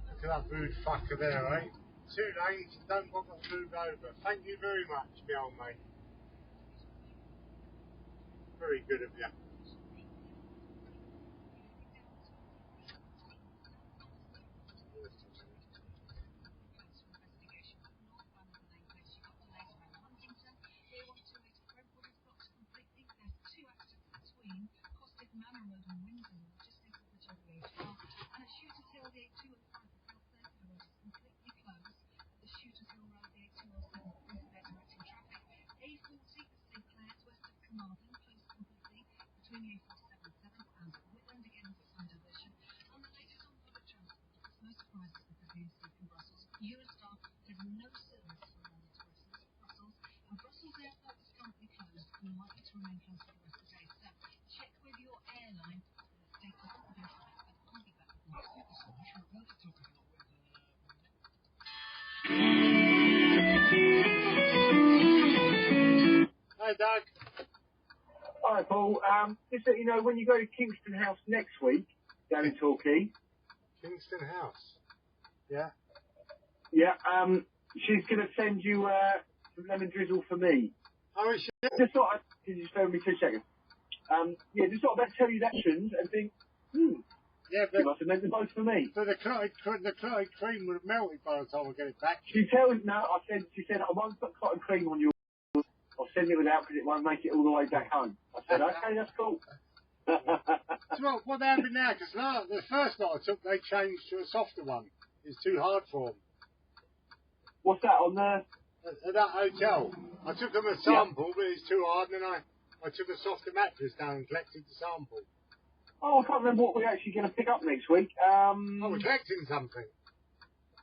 Look at that rude fucker there, eh? Too late, don't bother to move over. Thank you very much, my old mate. Very good of you. Hi, Doug. Hi, Paul. Just so you know, when you go to Kingston House next week, down in Torquay. Kingston House. Yeah? Yeah, she's going to send you some lemon drizzle for me. Oh, is she? Just thought I'd just spare me 2 seconds. Yeah, just thought about tell you the actions and think, Yeah, you must have meant them both for me. but the clotted cream would have melted by the time I get it back. She said, I won't put cotton cream on yours. I'll send it without because it won't make it all the way back home. I said, okay, that's cool. So what they having now? Because the first lot I took, they changed to a softer one. It's too hard for them. What's that on there? At that hotel, I took them a sample, but it's too hard, and then I took a softer mattress down and collected the sample. Oh, I can't remember what we're actually going to pick up next week. Oh, we're collecting something.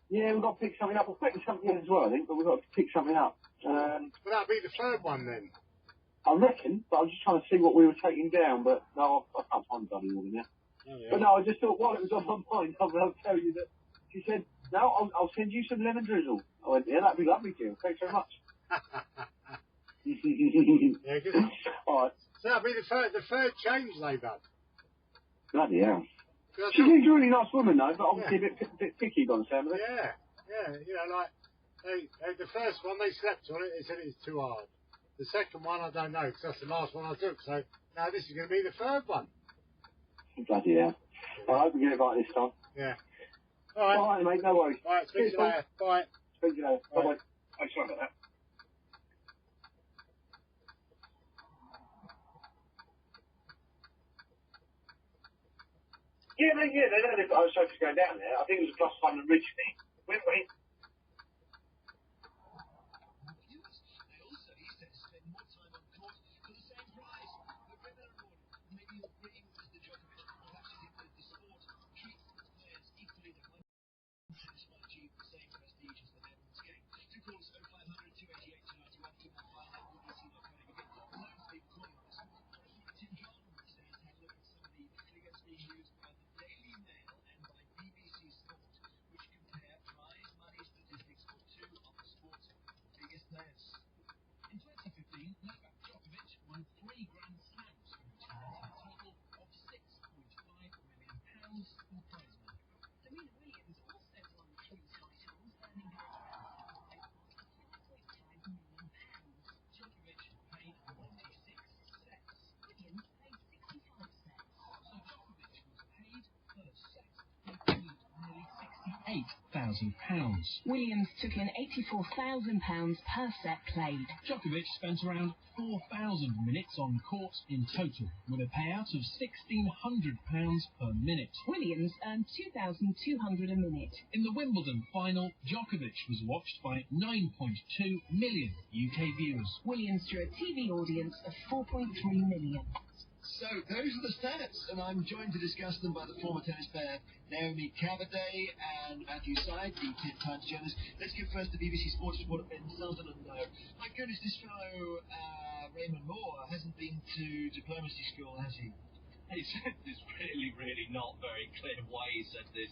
Yeah, we've got to pick something up. We're picking something in as well, I think, but we've got to pick something up. Well, that'll be the third one then. I reckon, but I'm just trying to see what we were taking down, but no, I can't find the bloody order now. Oh, yeah. But no, I just thought while it was on my mind, I'll tell you that she said, no, I'll send you some lemon drizzle. I went, yeah, that'd be lovely, Jill. Thanks very much. Yeah, good. All right. So that'll be the third change they've had. Bloody hell. She's a really nice woman, though, but obviously a bit picky by the sound of it. Yeah, you know, like, the first one, they slept on it, they said it was too hard. The second one, I don't know, because that's the last one I took, so now this is going to be the third one. Bloody hell. I hope we get it right this time. Yeah. All right, mate, no worries. All right, speak to you later. Bye. Speak to you later. Bye-bye. Oh, sorry about that. Yeah, mate, yeah, they know they've got Sophie's going down there. I think it was a +1 originally. Wait. £8,000. Williams took in £84,000 per set played. Djokovic spent around 4,000 minutes on court in total, with a payout of £1,600 per minute. Williams earned £2,200 a minute. In the Wimbledon final, Djokovic was watched by 9.2 million UK viewers. Williams drew a TV audience of 4.3 million. So, those are the stats, and I'm joined to discuss them by the former tennis player Naomi Cavaday and Matthew Syed, the 10 Times journalist. Let's give first the BBC Sports reporter Ben Sutherland. My goodness, this fellow, Raymond Moore, hasn't been to diplomacy school, has he? He said it's really not very clear why he said this.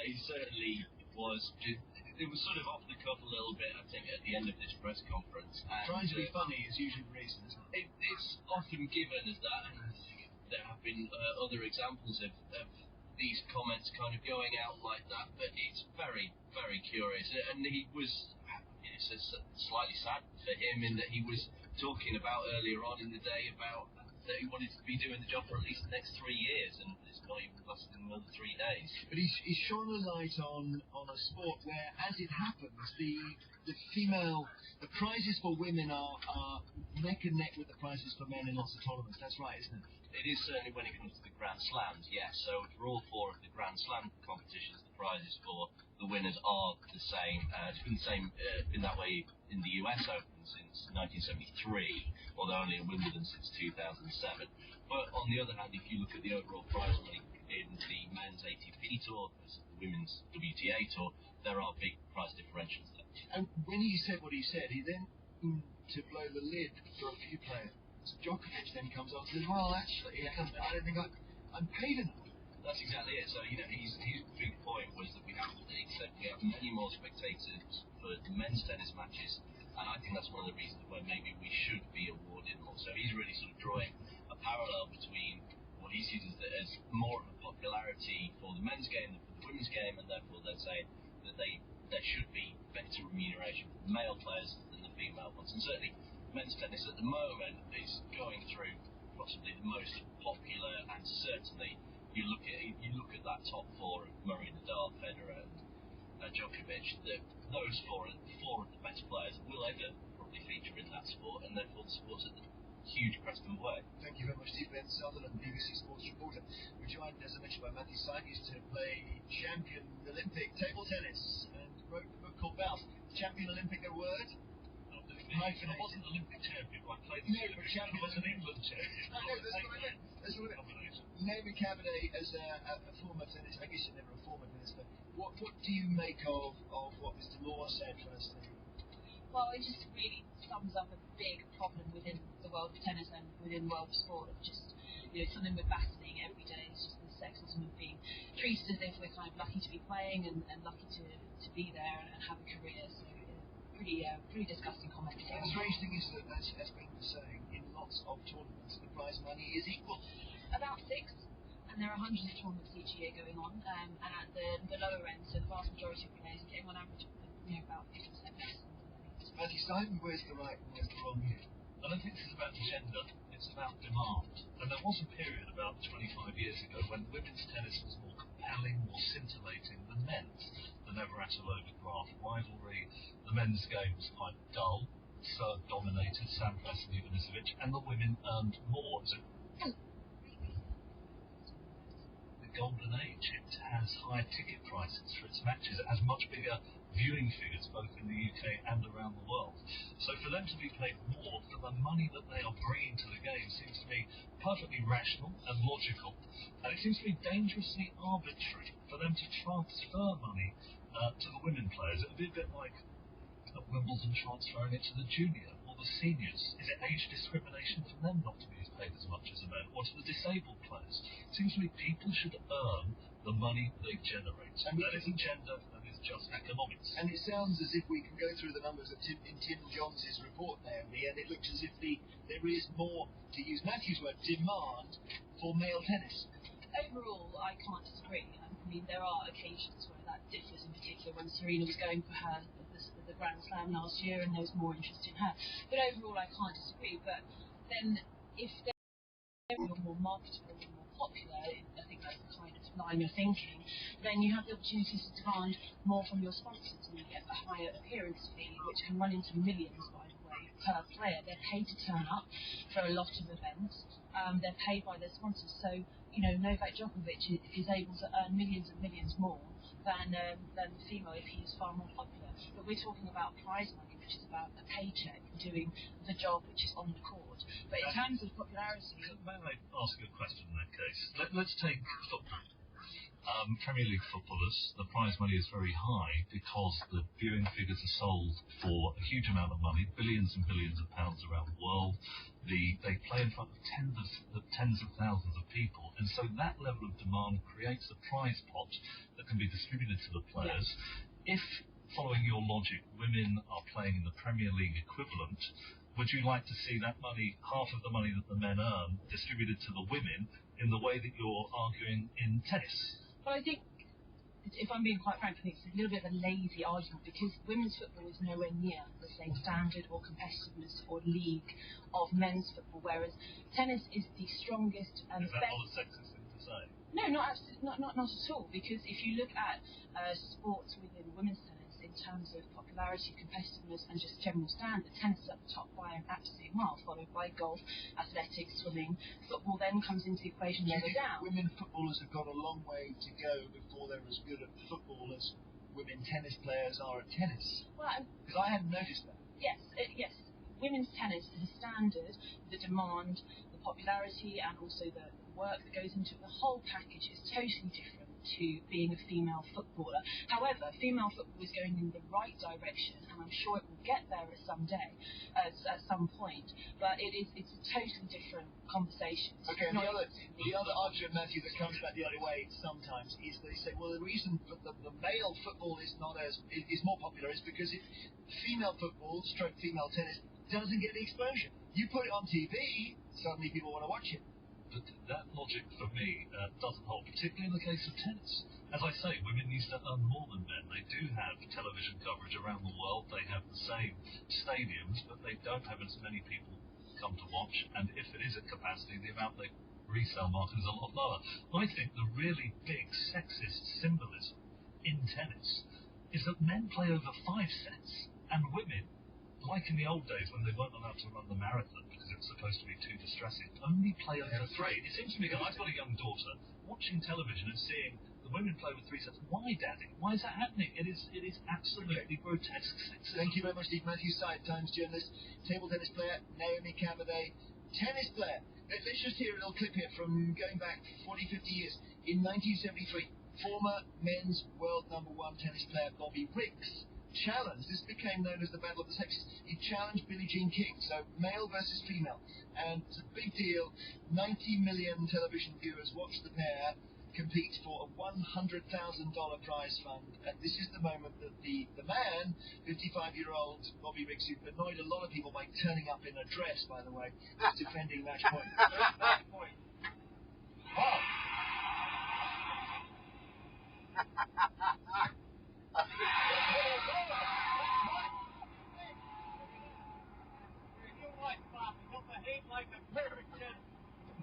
He certainly was just... It was sort of off the cuff a little bit, I think, at the end of this press conference. And, trying to be funny is usually the reason, isn't it? It's often given as that, and there have been other examples of these comments kind of going out like that, but it's very curious. And he was, it's slightly sad for him in that he was talking about earlier on in the day about that he wanted to be doing the job for at least the next 3 years, and it's not even lasting another 3 days. But he's shone a light on a sport where, as it happens, the prizes for women are neck and neck with the prizes for men in lots of tournaments. That's right, isn't it? It is certainly when it comes to the Grand Slams, yes. So for all 4 of the Grand Slam competitions, the prizes for the winners are the same. It's been the same, been that way in the US Open since 1973, although only in Wimbledon since 2007. But on the other hand, if you look at the overall prize money in the men's ATP Tour versus the women's WTA Tour, there are big price differentials there. And when he said what he said, he then, to blow the lid for a few players, Djokovic then comes on and says, well, actually, I don't think I'm paid enough. That's exactly it. So, you know, his big point was that he said we have many more spectators for the men's tennis matches, and I think that's one of the reasons why maybe we should be awarded more. So he's really sort of drawing a parallel between what he sees as more of a popularity for the men's game than for the women's game, and therefore they're saying that there should be better remuneration for the male players than the female ones. And certainly men's tennis at the moment is going through possibly the most popular, and certainly you look at that top 4 of Murray, Nadal, Federer, and Djokovic. Those four of the best players will ever probably feature in that sport, and therefore the sport's at the huge crest of the wave. Thank you very much, Steve Ben Sutherland, BBC Sports reporter. reporter. We're joined, as I mentioned, by Matthew Syed, used to play champion Olympic table tennis and wrote a book called Bounce. Champion Olympic, a word? I wasn't Olympic champion, but I played the champion. I was an England champion. I know, that's what I meant. Naomi Cabernet as a former tennis, I guess you're never a former tennis, but what do you make of what Mr. Law said firstly? Well, it just really sums up a big problem within the world of tennis and within the world of sport of just, something we're battling every day. It's just the sexism of being treated as if we're kind of lucky to be playing and lucky to be there and have a career. So pretty disgusting comment. The strange thing is that, as Ben was saying, in lots of tournaments, the prize money is equal. About 6, and there are hundreds of tournaments each year going on, and at the lower end, so the vast majority of players are getting on average about 50% less. Matthew Simon, where's the right and where's the wrong here? I don't think this is about gender, it's about demand. And there was a period about 25 years ago when women's tennis was more compelling, more scintillating than men's. The Navratilova-Graf rivalry, the men's game was quite dull, dominated, Sampras and Ivanisevic, and the women earned more. So the golden age, it has high ticket prices for its matches, it has much bigger viewing figures both in the UK and around the world. So for them to be paid more for the money that they are bringing to the game seems to me perfectly rational and logical, and it seems to be dangerously arbitrary for them to transfer money to the women players. It would be a bit like Wimbledon transferring it to the junior or the seniors. Is it age discrimination for them not to be paid as much as the men, or to the disabled players? It seems to me people should earn the money they generate. And that isn't gender, that is just economics. And it sounds as if we can go through the numbers in Tim Johns' report, Naomi, and it looks as if there is more, to use Matthew's word, demand for male tennis. Overall, I can't disagree. I mean, there are occasions where that differs, in particular when Serena was going for the Grand Slam last year and there was more interest in her. But overall, I can't disagree. But then, if they're more marketable and more popular, I think that's the kind of line you're thinking, then you have the opportunity to demand more from your sponsors and you get a higher appearance fee, which can run into millions, by the way, per player. They're paid to turn up for a lot of events. They're paid by their sponsors. So, Novak Djokovic is able to earn millions and millions more than the female if he's far more popular. But we're talking about prize money, which is about a paycheck doing the job which is on the court. But in terms of popularity... May I ask you a question in that case? Let's take football. Premier League footballers, the prize money is very high because the viewing figures are sold for a huge amount of money, billions and billions of pounds around the world. They play in front of tens of thousands of people, and so that level of demand creates a prize pot that can be distributed to the players. Yes. If, following your logic, women are playing in the Premier League equivalent, would you like to see that money, half of the money that the men earn, distributed to the women in the way that you're arguing in tennis? Well, I think, if I'm being quite frank, I think it's a little bit of a lazy argument because women's football is nowhere near the same standard or competitiveness or league of men's football, whereas tennis is the strongest and best. Is that not a sexist thing to say? No, not at all, because if you look at sports within women's tennis, in terms of popularity, competitiveness and just general standard, tennis is at the top by an absolute mile, followed by golf, athletics, swimming. Football then comes into the equation lower down. Women footballers have got a long way to go before they're as good at football as women tennis players are at tennis. Well, because I hadn't noticed that. Yes. Women's tennis, the standard, the demand, the popularity and also the work that goes into it, the whole package is totally different to being a female footballer. However, female football is going in the right direction, and I'm sure it will get there at some point. But it's a totally different conversation. Okay, and the other argument, Matthew, that comes back the other way sometimes is they say, well, the reason that the male football is more popular is because if female football, female tennis, doesn't get the exposure. You put it on TV, suddenly people want to watch it. But that logic for me doesn't hold, particularly in the case of tennis. As I say, women need to earn more than men. They do have television coverage around the world. They have the same stadiums, but they don't have as many people come to watch. And if it is at capacity, the amount they resale market is a lot lower. I think the really big sexist symbolism in tennis is that men play over 5 sets, and women, like in the old days when they weren't allowed to run the marathon because it supposed to be too distressing. Only play up to 3. It seems to me, I've got a young daughter, watching television and seeing the women play with 3 sets. Why, Daddy? Why is that happening? It is absolutely grotesque sexism. Thank you very much, Steve. Matthew Syed, Times journalist, table tennis player, Naomi Cavaday, tennis player. Let's just hear a little clip here from going back 40, 50 years. In 1973, former men's world #1 tennis player Bobby Riggs challenged, this became known as the Battle of the Sexes, he challenged Billie Jean King, so male versus female, and it's a big deal. 90 million television viewers watched the pair compete for a $100,000 prize fund, and this is the moment that the man, 55-year-old Bobby Riggs, who annoyed a lot of people by turning up in a dress, by the way, was defending match point. Match point. Oh. Like a hurricane.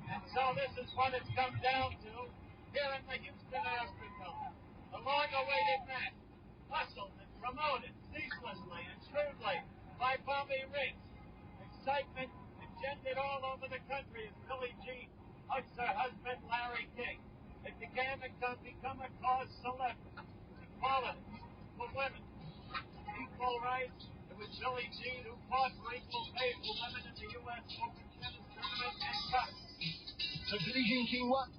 And so this is what it's come down to here in the Houston Astrodome. The long-awaited match, hustled and promoted ceaselessly and shrewdly by Bobby Riggs. Excitement engendered all over the country as Billie Jean hugs her husband Larry King. It began to become a cause celebre. Equality for women, equal rights. It was Billie Jean who fought for equal pay for women in the U.S. Open Tennis Tournament and Cup. So Billie Jean King won.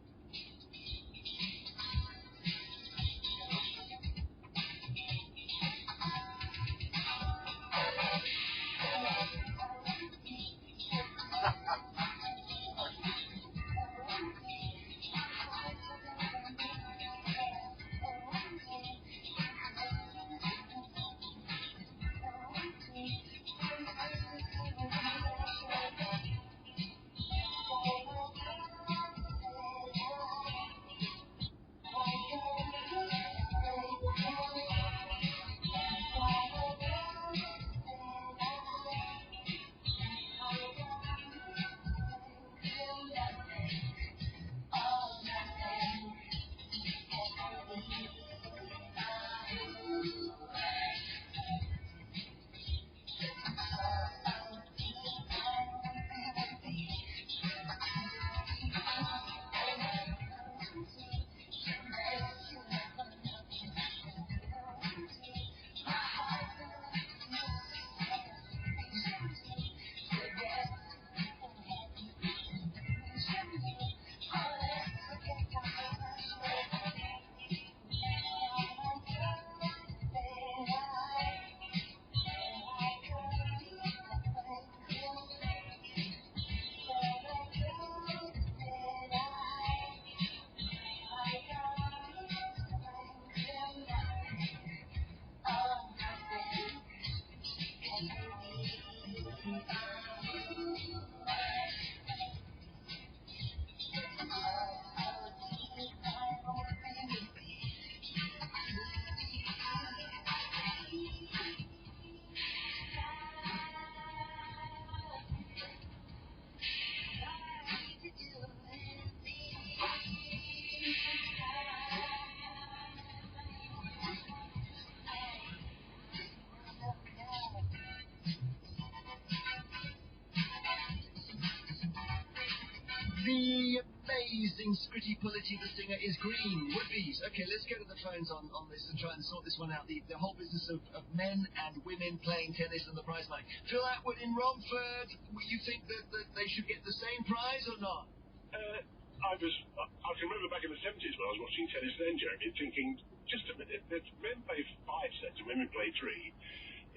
The amazing Scritty Pullity, the singer, is green. Would-be's. Okay, let's go to the phones on this and try and sort this one out. The whole business of men and women playing tennis and the prize money. Phil Atwood in Romford, you think that they should get the same prize or not? I can remember back in the 70s when I was watching tennis then, Jeremy, thinking, just a minute, if men play 5 sets and women play 3,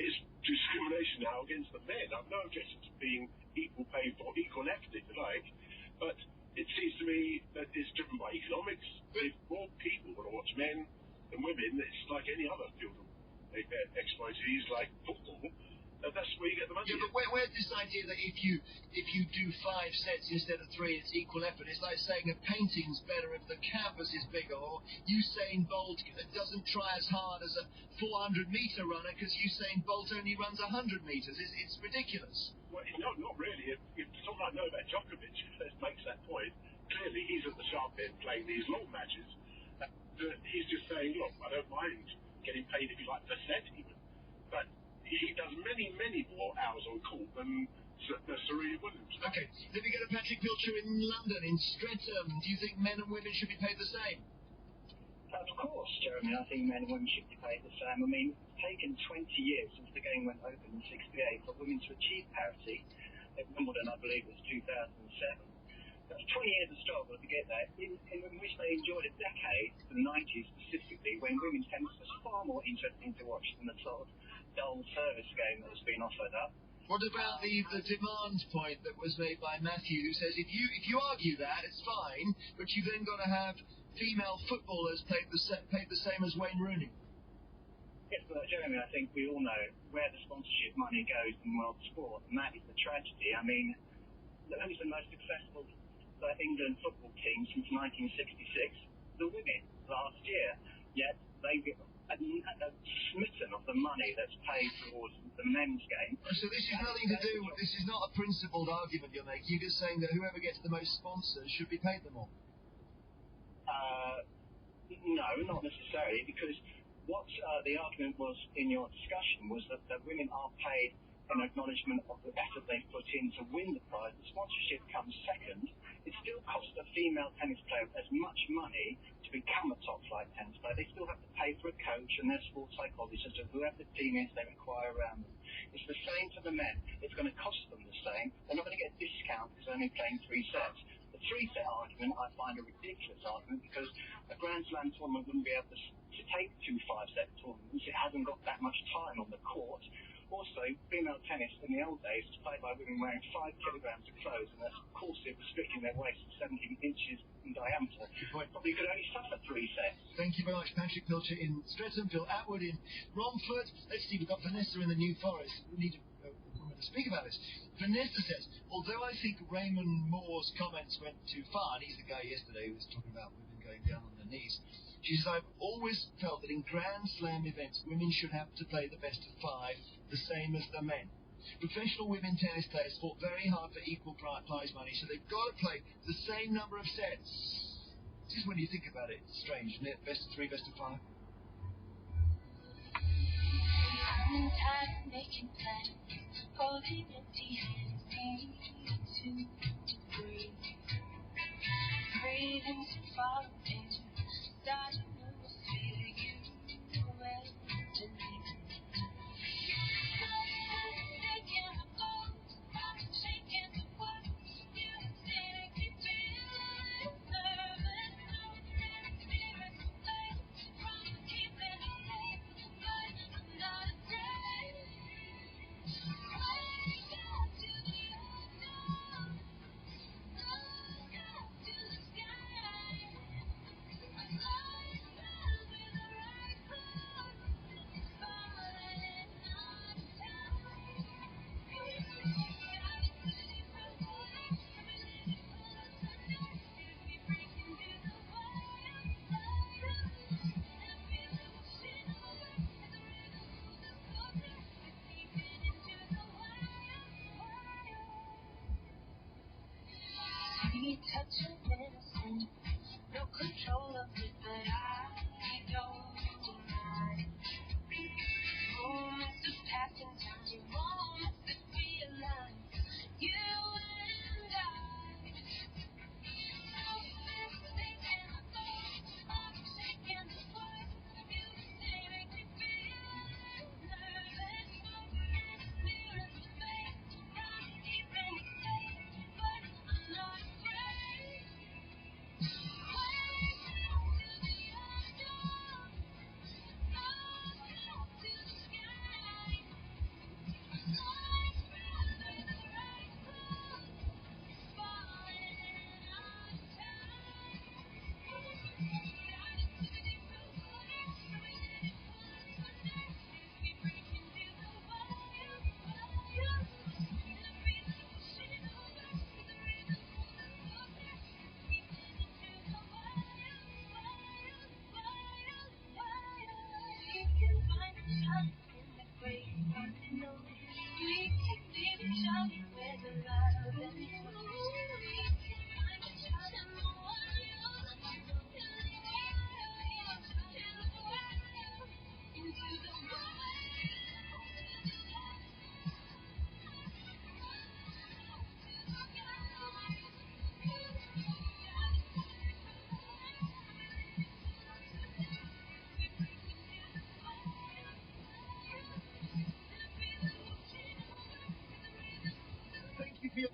it's discrimination now against the men. I've no objection to being equal pay for equal effort, if you like, but it seems to me that it's driven by economics. If more people want to watch men and women, it's like any other field of expertise, like football. That's where you get the money. Yeah, but where's this idea that if you do 5 sets instead of 3, it's equal effort? It's like saying a painting's better if the canvas is bigger, or Usain Bolt doesn't try as hard as a 400-meter runner because Usain Bolt only runs 100 meters. It's ridiculous. Well, no, not really. If someone like Novak Djokovic makes that point, clearly he's at the sharp end playing these long matches. He's just saying, look, I don't mind getting paid, if you like, per set even, but he does many, many more hours on court than Serena Williams. Okay, then we go to Patrick Pilcher in London, in Streatham. Do you think men and women should be paid the same? Of course, Jeremy, I think men and women should be paid the same. I mean, it's taken 20 years since the game went open in 68 for women to achieve parity. At Wimbledon, I believe, was 2007. That's 20 years of struggle to get there, in which they enjoyed a decade, the 90s specifically, when women's tennis was far more interesting to watch than the sort of dull service game that was being offered up. What about the demand point that was made by Matthew, who says if you argue that, it's fine, but you've then got to have female footballers paid the same as Wayne Rooney? Yes, but Jeremy, I think we all know where the sponsorship money goes in world sport, and that is the tragedy. I mean, who's the most successful England football team since 1966? The women last year. Yet they get smitten of the money that's paid towards the men's game. So this is nothing to do. This is not a principled argument you're making. You're just saying that whoever gets the most sponsors should be paid them all. No, not necessarily, because what the argument was in your discussion was that women are paid in acknowledgement of the effort they put in to win the prize. The sponsorship comes second. It still costs a female tennis player as much money to become a top-flight tennis player. They still have to pay for a coach and their sports psychologist or whoever the team is they require around them. It's the same for the men. It's going to cost them the same. They're not going to get a discount because they're only playing 3 sets. The 3-set argument I find a ridiculous argument because a Grand Slam tournament wouldn't be able to take 2 5-set tournaments. It hasn't got that much time on the court. Also, female tennis in the old days was played by women wearing 5 kilograms of clothes and a corset restricting their waist to 17 inches in diameter. Probably could only suffer 3 sets. Thank you very much, Patrick Pilcher in Streatham, Phil Atwood in Romford. Let's see, we've got Vanessa in the New Forest. We need a woman to speak about this. Vanessa says, although I think Raymond Moore's comments went too far, and he's the guy yesterday who was talking about women going down on their knees, she says, I've always felt that in Grand Slam events, women should have to play the best of 5, the same as the men. Professional women tennis players fought very hard for equal prize money, so they've got to play the same number of sets. Just when you think about it, it's strange, isn't it? Best of 3, best of 5. I'm tired of making plans, holding empty hands, needing to breathe. Breathing so far in, starting to feel you well to me. Taking the boat, shaking the world, you take me feeling nervous, spirits flame, from keeping it safe, but I'm not afraid. Wake up to the unknown, look up to the sky.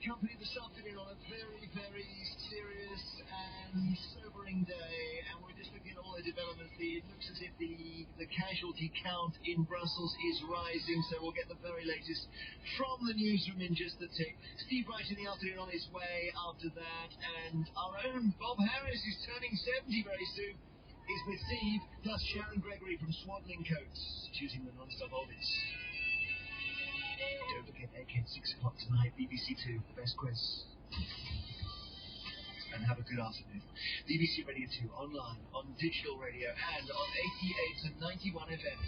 company this afternoon on a very, very serious and sobering day, and we're just looking at all the developments. It looks as if the casualty count in Brussels is rising, so we'll get the very latest from the newsroom in just a tick. Steve Wright in the afternoon on his way after that, and our own Bob Harris, who's turning 70 very soon, is with Steve, plus Sharon Gregory from Swaddling Coats, choosing the non-stop oldies. Don't forget Egghead, 6 o'clock tonight, BBC 2, the best quiz. And have a good afternoon. BBC Radio 2, online, on digital radio, and on 88 and 91 FM.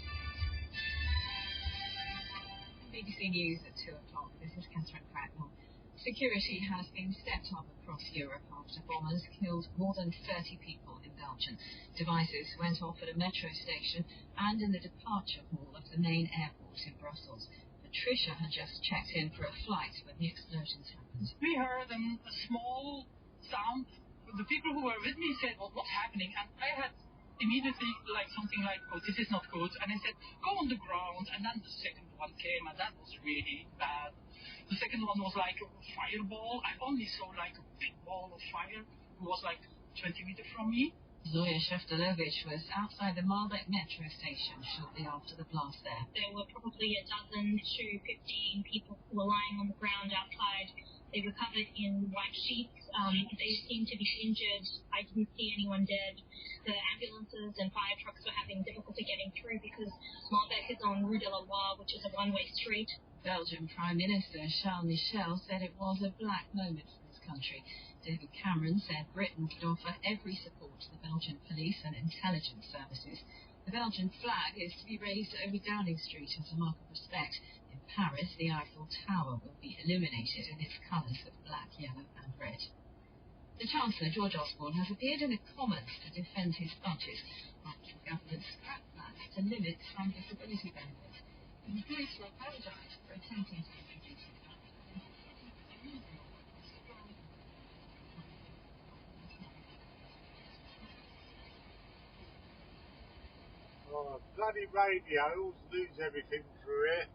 BBC News at 2 o'clock. This is Catherine Cracknell. Security has been stepped up across Europe after bombers killed more than 30 people in Belgium. Devices went off at a metro station and in the departure hall of the main airport in Brussels. Patricia had just checked in for a flight when the explosions happened. We heard a small sound. The people who were with me said, well, what's happening? And I had immediately something like, oh, this is not good. And I said, go on the ground. And then the second one came, and that was really bad. The second one was like a fireball. I only saw like a big ball of fire. It was like 20 meters from me. Zoya Sheftalovich was outside the Malbec metro station shortly after the blast there. There were probably 12 to 15 people who were lying on the ground outside. They were covered in white sheets. They seemed to be injured. I didn't see anyone dead. The ambulances and fire trucks were having difficulty getting through because Malbec is on Rue de la Loire, which is a one-way street. Belgian Prime Minister Charles Michel said it was a black moment for his country. David Cameron said Britain could offer every support to the Belgian police and intelligence services. The Belgian flag is to be raised over Downing Street as a mark of respect. In Paris, the Eiffel Tower will be illuminated in its colours of black, yellow and red. The Chancellor, George Osborne, has appeared in the Commons to defend his budget after the government scrapped plans to limit some disability benefits. He was going to apologise for attempting to introduce it. Oh, bloody radios lose everything through here.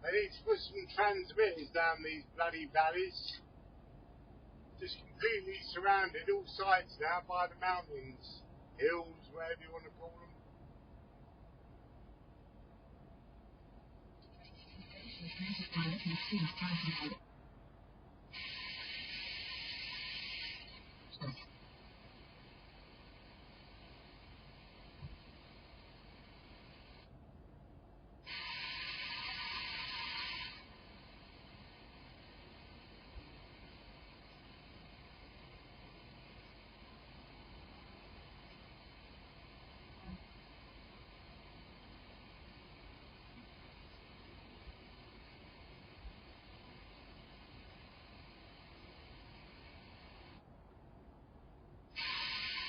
They need to put some transmitters down these bloody valleys. Just completely surrounded all sides now by the mountains, hills, whatever you want to call them.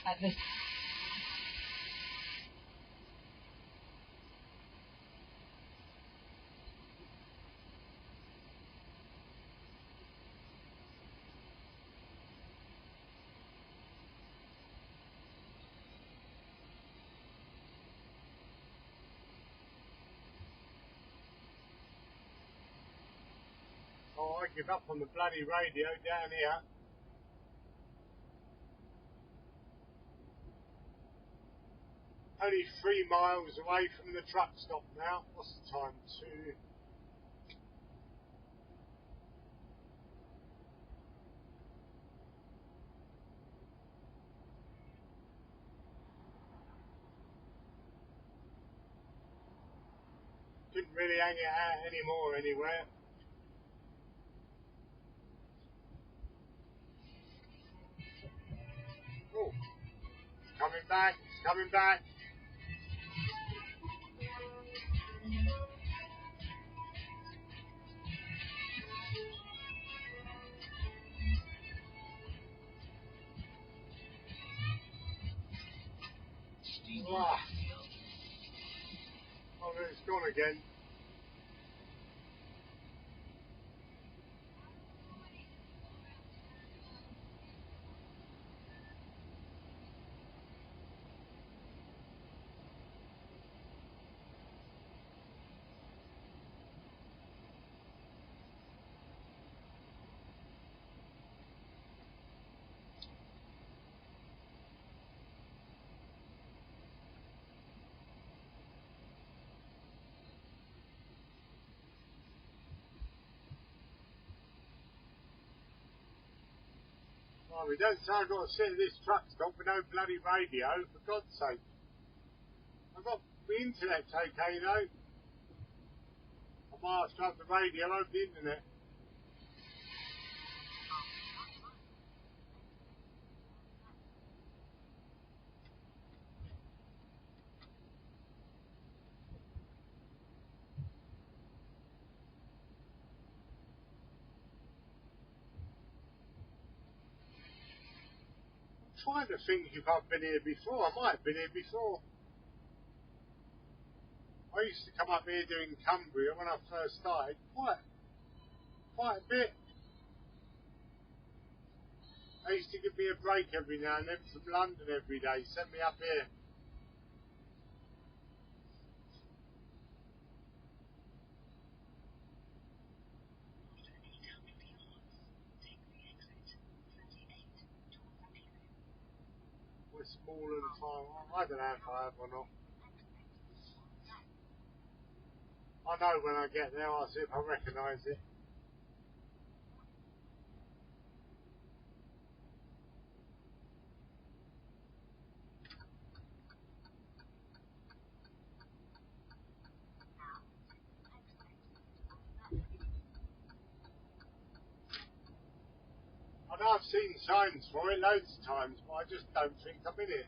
At this Oh, I give up on the bloody radio down here. Only 3 miles away from the truck stop now. What's the time? 2. Didn't really hang it out anymore anywhere. Oh, it's coming back, it's coming back. Ah. Oh, no, it's gone again. Oh, we don't say I've got to sit at this truck stop with no bloody radio, for God's sake. I've got the internet's okay, though. I might have to have the radio over the internet. I'm trying to think if I've been here before. I might have been here before. I used to come up here doing Cumbria when I first started, quite a bit. They used to give me a break every now and then from London every day, send me up here. We're smaller than five. I don't know if I have or not. I know when I get there, I'll see if I recognise it. I know I've seen signs for it loads of times, but I just don't think I'm in it.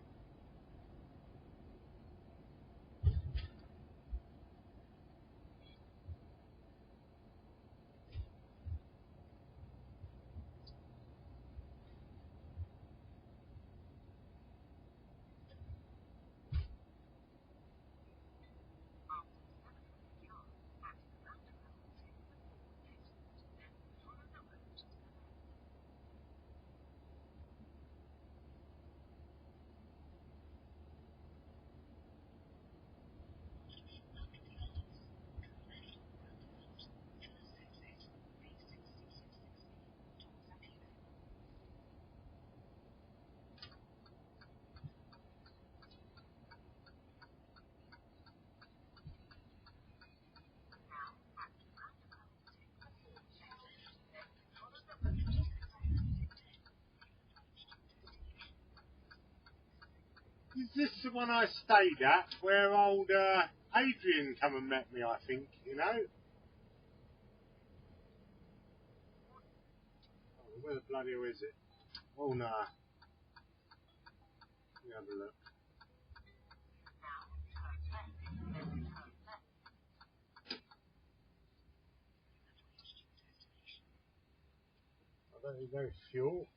Is this the one I stayed at, where old Adrian come and met me, I think, you know? Oh, where the bloody hell is it? Oh, no. Let me have a look. I don't think there's fuel.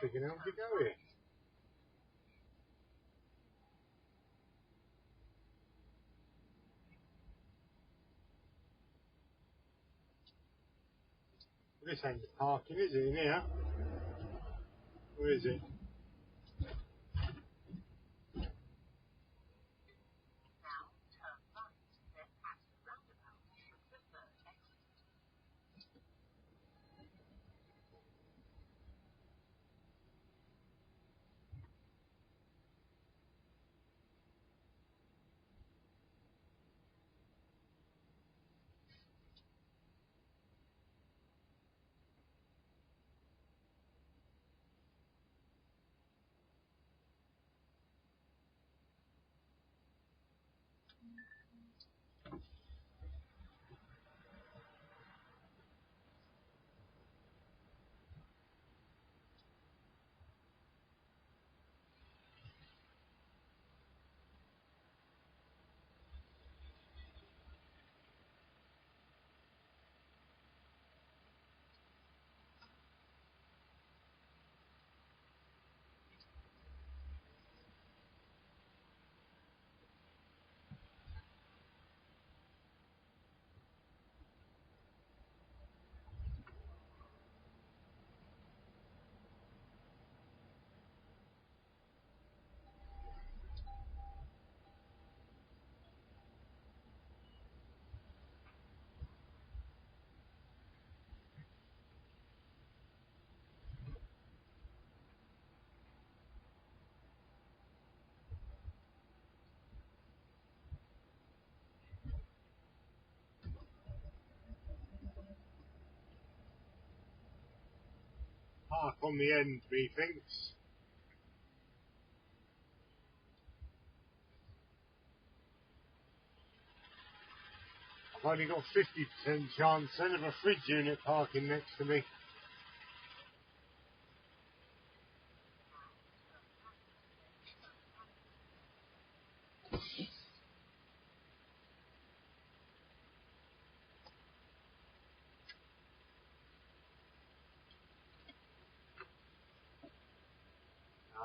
Freaking hell to go here. This ain't the parking, is it, in here? Where is it? park on the end, methinks. I've only got 50% chance then of a fridge unit parking next to me.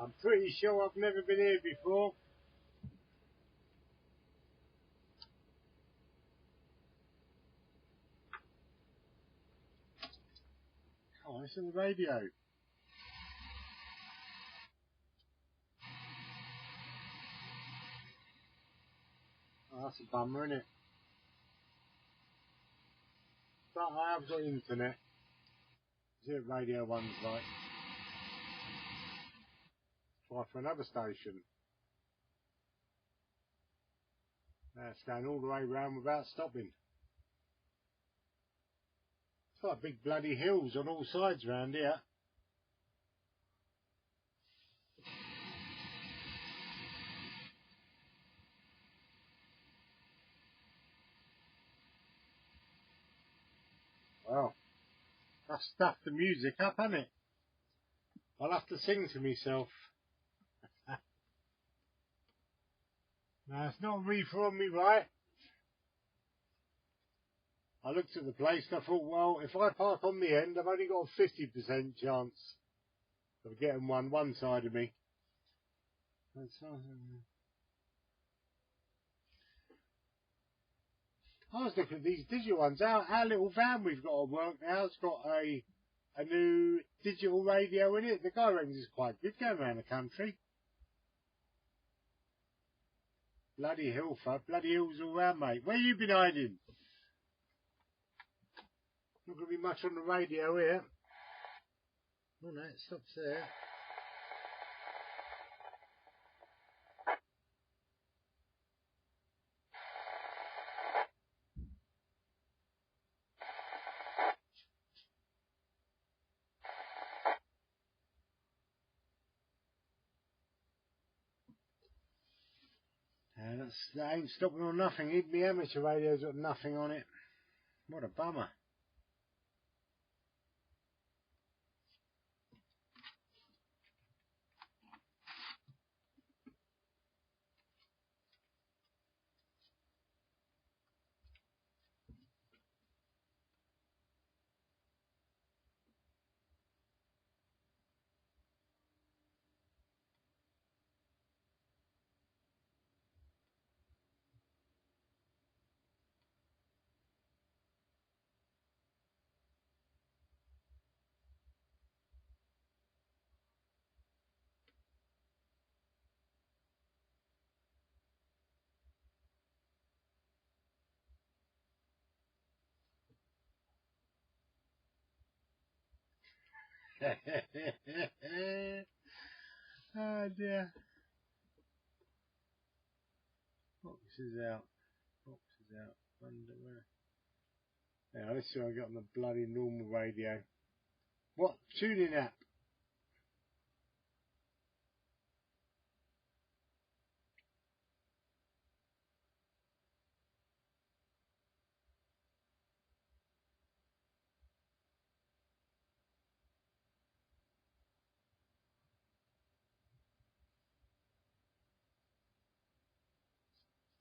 I'm pretty sure I've never been here before. Oh, it's on the radio. Oh, that's a bummer, isn't it? But I have got internet. See what Radio 1's like. Try for another station. Now it's going all the way round without stopping. It's like big bloody hills on all sides round here. Well, that's stuffed the music up, hasn't it? I'll have to sing to myself. No, it's not a reefer on me, right? I looked at the place and I thought, well, if I park on the end, I've only got a 50% chance of getting one side of me. I was looking at these digital ones. Our little van we've got to work now, it's got a new digital radio in it. The guy reckons it's quite good going around the country. Bloody Hilfer, bloody hills all round, mate. Where you been hiding? Not going to be much on the radio here. Oh no, it stops there. That ain't stopping on nothing. Even the amateur radio's got nothing on it. What a bummer. Oh dear. Box is out. Box is out. Underwear. Yeah, let's see what I got on the bloody normal radio. What tuning app?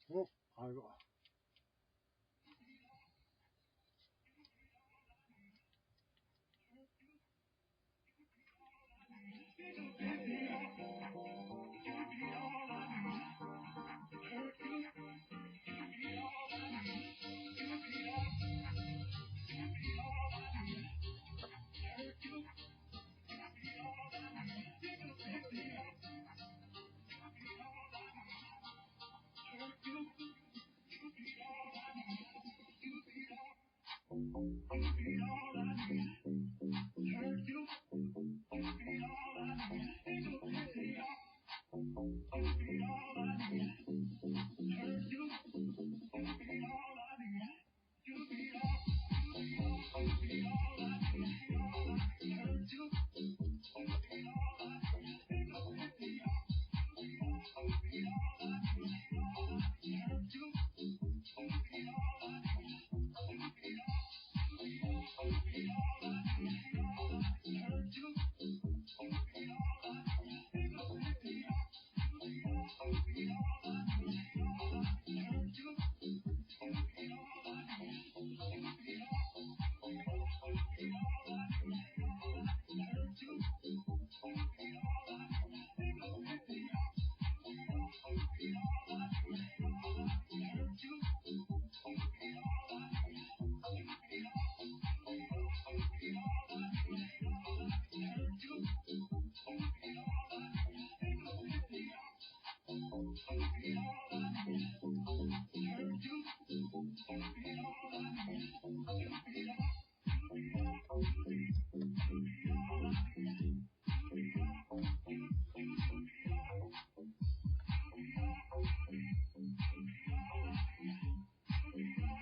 Oh, I got.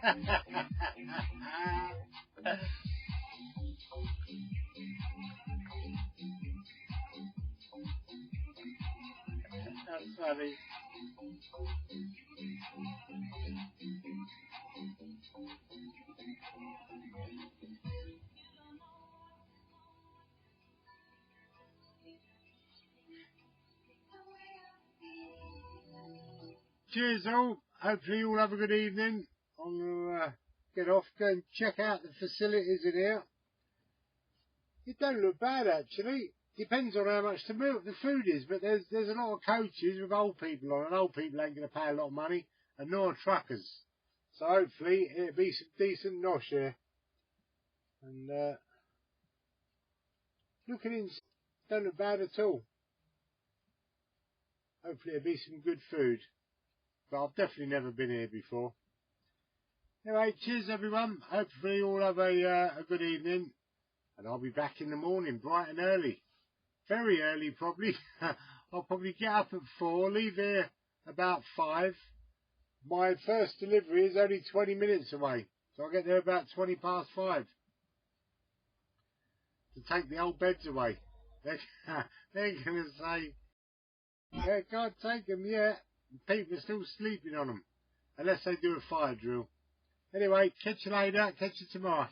That's funny. Cheers all. Hopefully you all have a good evening. I'm going to get off, go and check out the facilities in here. It don't look bad actually. Depends on how much the food is, but there's a lot of coaches with old people on, and old people ain't going to pay a lot of money, and nor truckers. So hopefully it'll be some decent nosh here. And looking in, don't look bad at all. Hopefully it'll be some good food. But I've definitely never been here before. Anyway, cheers everyone. Hopefully you all have a good evening. And I'll be back in the morning, bright and early. Very early probably. I'll probably get up at 4, leave here about 5. My first delivery is only 20 minutes away. So I'll get there about 20 past 5. To take the old beds away. They're going to say, yeah, can't take them yet. People are still sleeping on them. Unless they do a fire drill. Anyway, catch you later. Catch you tomorrow.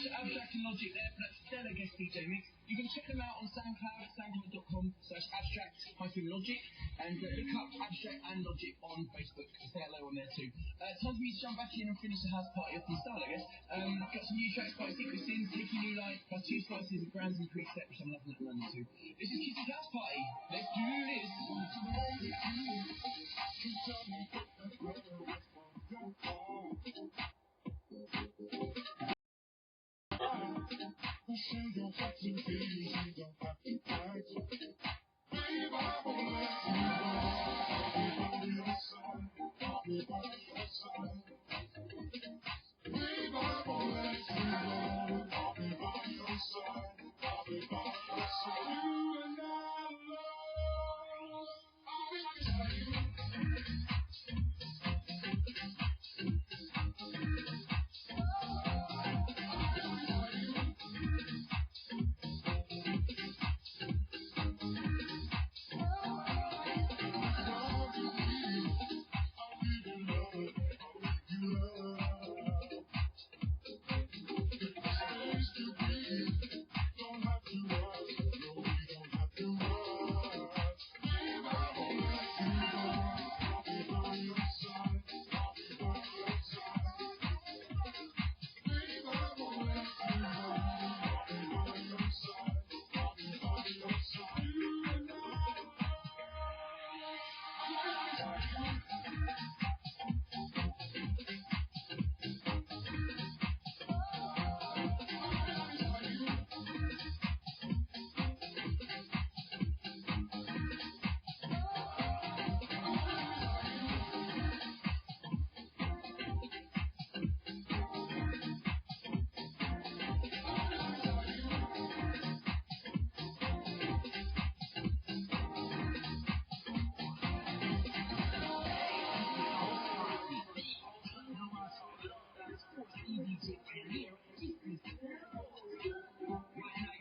Abstract and Logic there for that stellar guest DJ mix. You can check them out on SoundCloud at soundcloud.com/abstract-logic and look up Abstract and Logic on Facebook. Say hello on there too. Time for me to jump back in and finish the house party off the style, I guess. Got some new tracks by Secret Sins, Nicky New Light, plus 2 slices of Brands and Preset, which I'm loving at the moment too. This is Kitty's house party. Let's do this.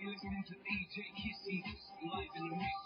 you're listening to DJ Kissy live in the mix.